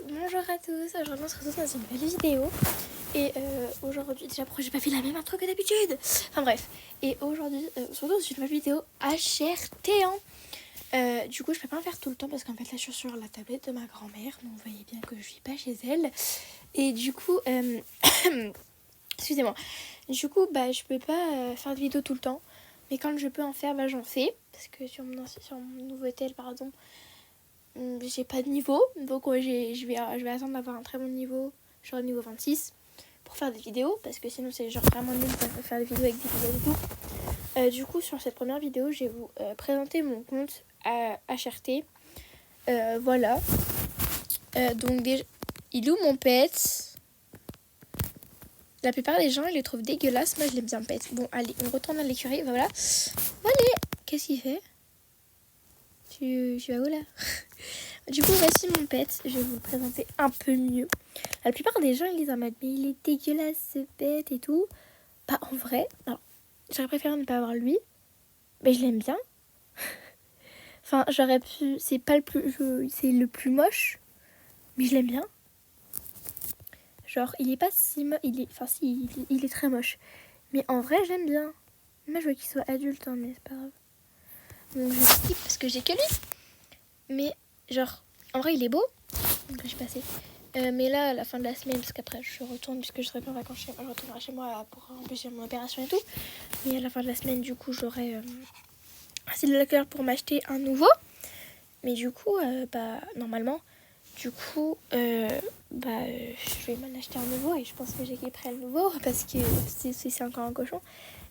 Bonjour à tous, aujourd'hui on se retrouve dans une nouvelle vidéo. Et aujourd'hui, déjà pourquoi j'ai pas fait la même intro que d'habitude. Enfin bref, et aujourd'hui on se retrouve dans une nouvelle vidéo HRT1. Du coup je peux pas en faire tout le temps parce qu'en fait là je suis sur la tablette de ma grand-mère. Donc vous voyez bien que je suis pas chez elle. Et du coup, excusez-moi. Du coup je peux pas faire de vidéo tout le temps. Mais quand je peux en faire, j'en fais. Parce que sur mon nouveau tel pardon, j'ai pas de niveau, donc je vais attendre d'avoir un très bon niveau, genre niveau 26, pour faire des vidéos, parce que sinon c'est genre vraiment nul de faire des vidéos avec des vidéos et tout. Du coup sur cette première vidéo je vais vous présenter mon compte à HRT. Voilà. Donc déjà, il est où mon pet? La plupart des gens ils le trouvent dégueulasse, moi je l'aime bien pet. Bon allez, on retourne à l'écurie, voilà. Allez, qu'est-ce qu'il fait? Tu vas où là? Du coup, voici mon pet. Je vais vous le présenter un peu mieux. La plupart des gens, ils disent en mode, mais il est dégueulasse ce pet et tout. Pas en vrai. Alors, j'aurais préféré ne pas avoir lui. Mais je l'aime bien. Enfin, j'aurais pu. C'est pas le plus. C'est le plus moche. Mais je l'aime bien. Genre, il est pas si moche. Enfin, si, il est très moche. Mais en vrai, j'aime bien. Moi, je veux qu'il soit adulte, hein, mais c'est pas grave. Donc, je skip parce que j'ai que lui. Mais, genre, en vrai, il est beau. Donc, j'ai passé. Mais là, à la fin de la semaine, parce qu'après je retourne, puisque je serai pas en vacances chez moi, je retournerai chez moi pour empêcher mon opération et tout. Mais à la fin de la semaine, du coup, j'aurai assez de la cœur pour m'acheter un nouveau. Mais du coup, normalement, du coup, je vais m'en acheter un nouveau et je pense que j'équiperai le nouveau parce que c'est encore un cochon.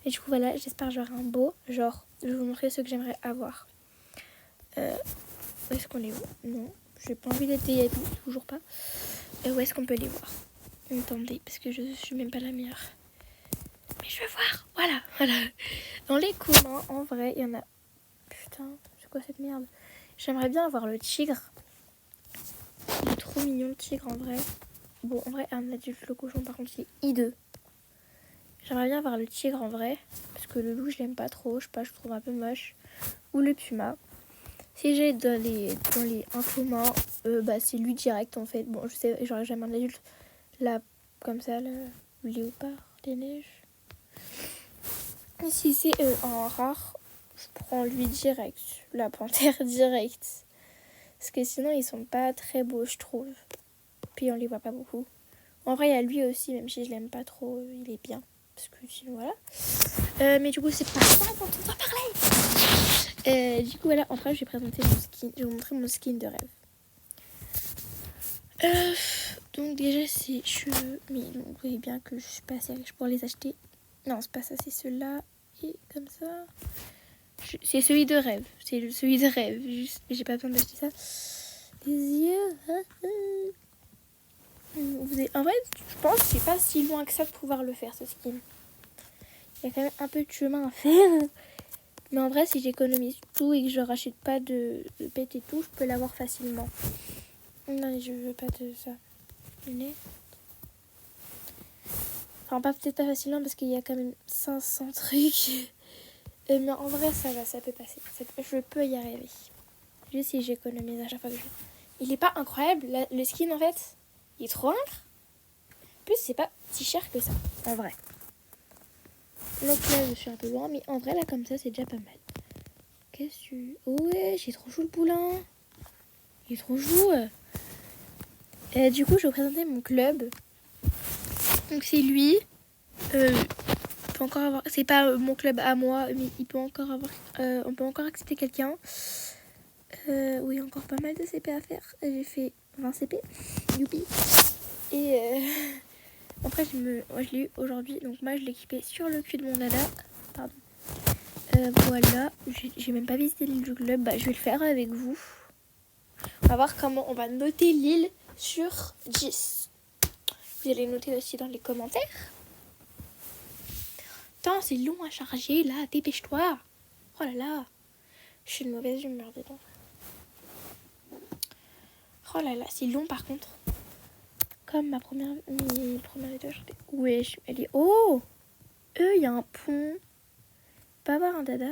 Et du coup, voilà, j'espère que j'aurai un beau. Genre, je vais vous montrer ce que j'aimerais avoir. Est-ce qu'on les voit? Non, j'ai pas envie d'être DIY, toujours pas. Où est-ce qu'on peut les voir? Attendez, parce que je suis même pas la meilleure. Mais je veux voir, voilà. Dans les communs, en vrai, il y en a... Putain, c'est quoi cette merde? J'aimerais bien avoir le tigre. Il est trop mignon le tigre en vrai. Bon, en vrai, un adulte, le cochon, par contre, il est hideux. J'aimerais bien avoir le tigre en vrai. Parce que le loup, je l'aime pas trop. Je sais pas, je trouve un peu moche. Ou le puma. Si j'ai dans les en commun, c'est lui direct en fait. Bon, je sais, j'aurais jamais un adulte. Là, comme ça, le léopard des neiges. Et si c'est en rare, je prends lui direct. La panthère direct. Parce que sinon, ils sont pas très beaux, je trouve. Puis on les voit pas beaucoup. En vrai, il y a lui aussi, même si je l'aime pas trop, il est bien. Parce que sinon, voilà. Mais du coup, c'est pas ça dont on va parler. Du coup, voilà, en vrai, je vais présenter mon skin. Je vais vous montrer mon skin de rêve. Donc déjà c'est cheveux, mais donc, vous voyez bien que je suis pas assez riche pour les acheter. Non, c'est pas ça, c'est ceux-là. Et comme ça. C'est celui de rêve. C'est celui de rêve. Juste, j'ai pas besoin d'acheter ça. Les yeux. En vrai, je pense que c'est pas si loin que ça de pouvoir le faire, ce skin. Il y a quand même un peu de chemin à faire. Mais en vrai, si j'économise tout et que je rachète pas de pet et tout, je peux l'avoir facilement. Non, je veux pas de ça. Enfin, peut-être pas facilement parce qu'il y a quand même 500 trucs. Mais en vrai, ça va, ça peut passer. Je peux y arriver. Juste si j'économise à chaque fois que je... Il est pas incroyable, le skin en fait. Il est trop incre. En plus, c'est pas si cher que ça, en vrai. Donc là, je suis un peu loin, mais en vrai, là, comme ça, c'est déjà pas mal. Qu'est-ce que tu... Oh ouais, j'ai trop chou le poulain. Il est trop chou. Du coup, je vais vous présenter mon club. Donc c'est lui. Peut encore avoir... C'est pas mon club à moi, mais il peut encore avoir... on peut encore accepter quelqu'un. Oui, encore pas mal de CP à faire. J'ai fait 20 CP. Youpi. Et après, moi, je l'ai eu aujourd'hui. Donc moi, je l'ai équipé sur le cul de mon dada. Pardon. Voilà. J'ai même pas visité l'île du club. Je vais le faire avec vous. On va voir comment on va noter l'île sur 10. Vous allez noter aussi dans les commentaires. Putain, c'est long à charger, là. Dépêche-toi. Oh là là. Je suis de mauvaise humeur, dis donc. Oh là là, c'est long par contre. Comme mes premières vidéos. Wesh, elle est... Oh, il y a un pont. Pas avoir un dada.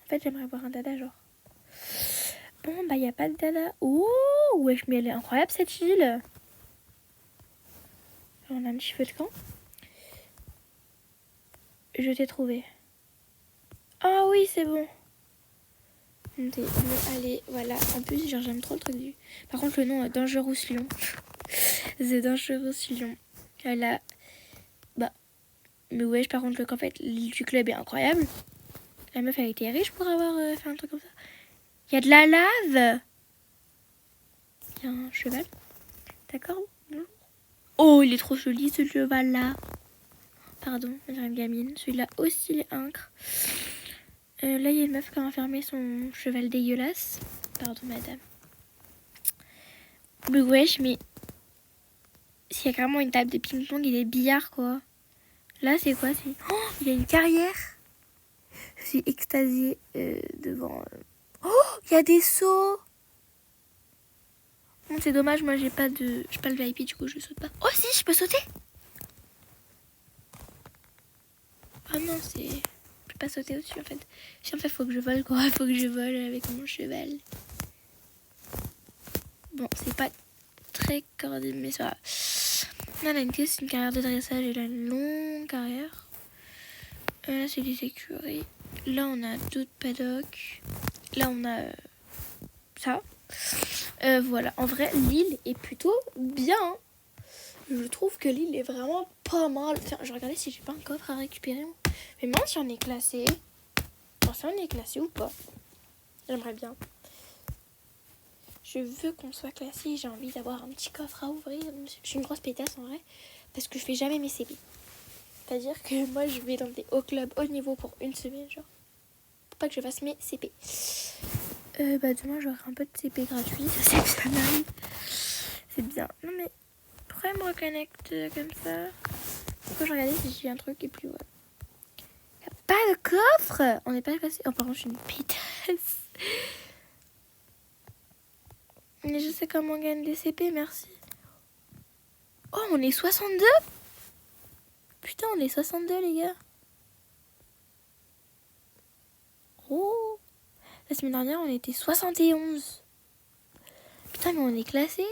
En fait, j'aimerais avoir un dada, genre. Bon, bah, il n'y a pas de dada. Oh, wesh, mais elle est incroyable, cette île. On a un petit feu de camp. Je t'ai trouvé. Ah oui, c'est bon. Allez, voilà. En plus, genre, j'aime trop le truc du... Par contre, le nom, Dangerous Lion. The Dangerous Lion. Voilà. Bah, mais wesh, par contre, en fait, l'île du club est incroyable. La meuf, elle a été riche pour avoir fait un truc comme ça. Il y a de la lave. Il y a un cheval. D'accord. Oh, il est trop joli, ce cheval-là. Pardon, on dirait une gamine. Celui-là aussi, il est incre. Là, il y a une meuf qui a enfermé son cheval dégueulasse. Pardon, madame. Mais wesh, mais... S'il y a carrément une table de ping-pong et des billards, quoi. Là, c'est quoi? Oh, il y a une carrière. Je suis extasiée devant... Oh, il y a des seaux. Bon, c'est dommage, moi, j'ai pas le VIP, du coup, je saute pas. Oh, si, je peux sauter. Ah non, je peux pas sauter au-dessus, en fait. Si, en fait, faut que je vole, quoi. Faut que je vole avec mon cheval. Bon, c'est pas très coordonné, mais ça va. Là, là, c'est une carrière de dressage et là, une longue carrière. Là, c'est des écuries. Là, on a d'autres paddocks. Là, on a ça. Voilà, en vrai, l'île est plutôt bien. Hein. Je trouve que l'île est vraiment pas mal. Enfin, je regardais si j'ai pas un coffre à récupérer. Mais même si on est classé. Enfin, si on est classé ou pas. J'aimerais bien. Je veux qu'on soit classé. J'ai envie d'avoir un petit coffre à ouvrir. Je suis une grosse pétasse en vrai. Parce que je fais jamais mes CP. C'est-à-dire que moi, je vais dans des hauts clubs haut niveau pour une semaine, genre. Pour pas que je fasse mes CP. Bah demain j'aurai un peu de CP gratuit, ça c'est bien mal. C'est bien. Non mais pourquoi elle me reconnecte comme ça? Pourquoi je regardais si j'ai un truc et puis voilà. Y'a pas de coffre. On n'est pas classé. Oh par contre je suis une pétasse. Mais je sais comment on gagne des CP, merci. Oh on est 62. Putain on est 62 les gars. Oh. La semaine dernière on était 71. Putain mais on est classé.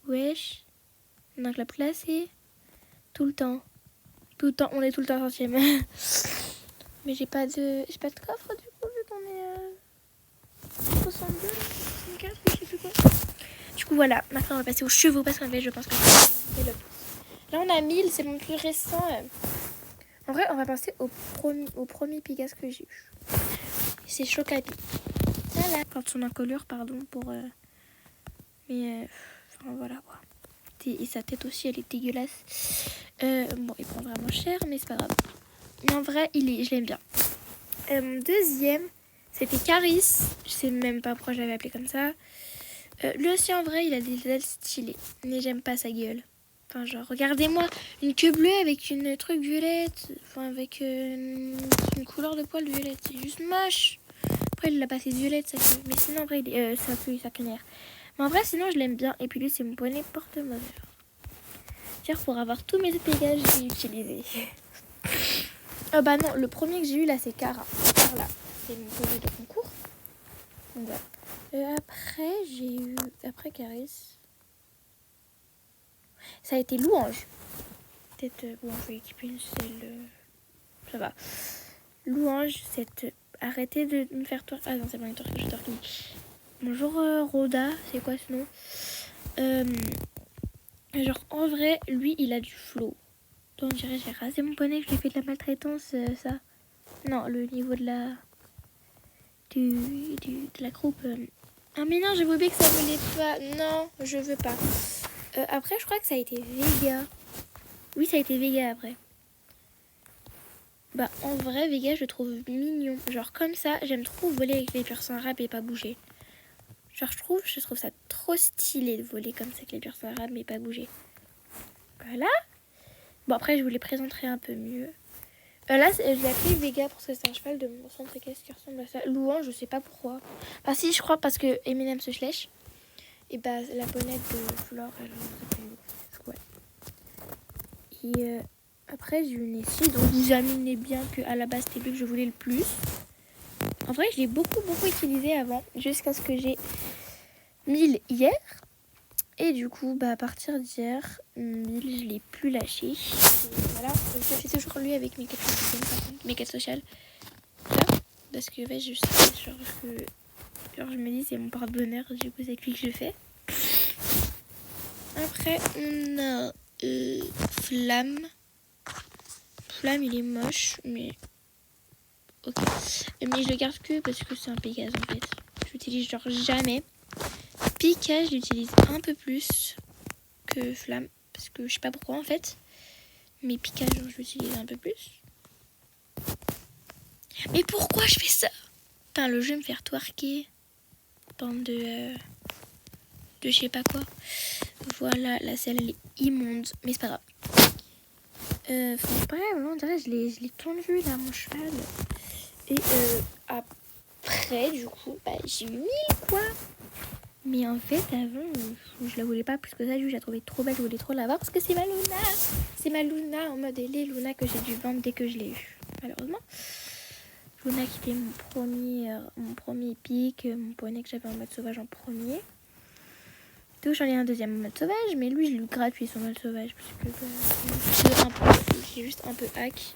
Wesh. On a club classé. Tout le temps. Tout le temps, on est tout le temps centième. Mais j'ai pas de coffre du coup, vu qu'on est 62, 64, je sais plus quoi. Du coup, voilà, maintenant on va passer aux chevaux parce qu'en fait, je pense que c'est le plus. Là, on a 1000, c'est mon plus récent. En vrai, on va passer au premier Pégase que j'ai eu. C'est Chocapi. Voilà. Quand son encolure, pardon, pour. Mais. Enfin, voilà quoi. Et sa tête aussi, elle est dégueulasse. Bon, il prend vraiment cher, mais c'est pas grave. Mais en vrai, je l'aime bien. Mon deuxième, c'était Caris. Je sais même pas pourquoi je l'avais appelé comme ça. Lui aussi, en vrai, il a des ailes stylées. Mais j'aime pas sa gueule. Enfin, genre, regardez-moi, une queue bleue avec une truc violette. Enfin, avec une couleur de poil violette. C'est juste moche. Après, il l'a passé violette, sa queue. Mais sinon, en vrai, sa crinière. Mais en vrai, sinon, je l'aime bien. Et puis lui, c'est mon bonnet porte-bonheur. C'est-à-dire, pour avoir tous mes pégages, j'ai utilisé. Oh bah non, le premier que j'ai eu là, c'est Cara. Voilà, c'est mon bonnet de concours. Donc voilà. Après, j'ai eu... Après Caris, ça a été Louange. Peut-être... bon, je vais équiper une selle... Ça va. Louange, arrêtez de me faire toi. Ah non, c'est pas une tortue, je tortue. Bonjour Roda, c'est quoi ce nom? Genre, en vrai, lui, il a du flow. Donc, je dirais, j'ai rasé mon bonnet, je lui ai fait de la maltraitance, ça. Non, le niveau de la... de la croupe. Ah mais non, j'ai oublié que ça voulait pas. Non, je veux pas. Après, je crois que ça a été Vega. Oui, ça a été Vega après. Bah, en vrai, Vega, je le trouve mignon. Genre, comme ça, j'aime trop voler avec les piercings arabes et pas bouger. Genre, je trouve ça trop stylé de voler comme ça avec les piercings arabes mais pas bouger. Voilà. Bon, après, je vous les présenterai un peu mieux. Là, je l'ai appelé Vega parce que c'est un cheval de mon centre équestre qui ressemble à ça. Louan, je sais pas pourquoi. Enfin, si, je crois parce que Eminem se lèche. Et bah, la bonnette de Flore, elle s'appelle. Ouais. Et après, j'ai une ici. Donc, vous imaginez bien qu'à la base, c'était lui que je voulais le plus. En vrai, je l'ai beaucoup utilisé avant. Jusqu'à ce que j'ai 1000 hier. Et du coup, bah, à partir d'hier, 1000, je l'ai plus lâché. Et voilà, je fais toujours lui avec mes quêtes quotidiennes, par contre, mes quêtes sociales. Là, parce que ouais, je sais, genre, je me dis, c'est mon porte-bonheur, du coup, c'est avec lui que je fais. Après, on a Flamme. Flamme, il est moche, mais ok. Mais je le garde que parce que c'est un Pégase en fait. Je l'utilise genre jamais. Pika, je l'utilise un peu plus que Flamme. Parce que je sais pas pourquoi en fait. Mais Pika, genre, je l'utilise un peu plus. Mais pourquoi je fais ça? Putain, le jeu me faire twerker. Bande de je sais pas quoi. Voilà, la selle elle est immonde. Mais c'est pas grave. Bref, on dirait je l'ai tendu là, mon cheval. Et après, du coup, bah, j'ai eu 1000 quoi. Mais en fait, avant, je la voulais pas plus que ça. Je la trouvais trop belle, je voulais trop la voir parce que c'est ma Luna. C'est ma Luna en mode elle est Luna que j'ai dû vendre dès que je l'ai eu. Malheureusement. Luna qui était mon premier pic, mon poney que j'avais en mode sauvage en premier. Donc j'en ai un deuxième en mode sauvage, mais lui je l'ai gratuit son mode sauvage parce que j'ai juste un peu hack.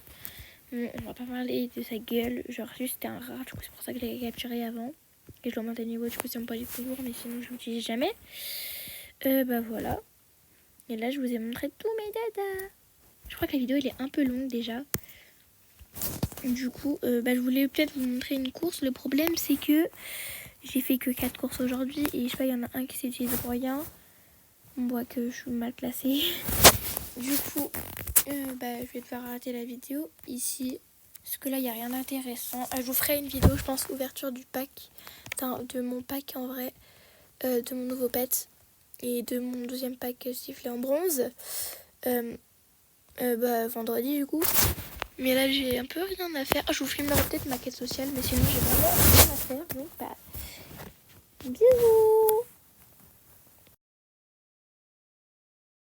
Bon, on va pas parler de sa gueule, genre juste c'était un rat, du coup c'est pour ça que je l'ai capturé avant. Et je dois monter le niveau, du coup c'est pas du tout lourd, mais sinon je l'utilise jamais. Bah voilà. Et là je vous ai montré tous mes dadas. Je crois que la vidéo elle est un peu longue déjà. Du coup, je voulais peut-être vous montrer une course. Le problème c'est que j'ai fait que 4 courses aujourd'hui et je sais pas, il y en a un qui s'est utilisé pour rien. On voit que je suis mal classée. Du coup, je vais devoir arrêter la vidéo ici. Parce que là, il n'y a rien d'intéressant. Je vous ferai une vidéo, je pense, ouverture du pack. De mon pack en vrai. De mon nouveau pet. Et de mon deuxième pack sifflet en bronze. Vendredi du coup. Mais là, j'ai un peu rien à faire. Je vous filmerai peut-être ma quête sociale. Mais sinon, j'ai vraiment rien à faire. Donc, bisous.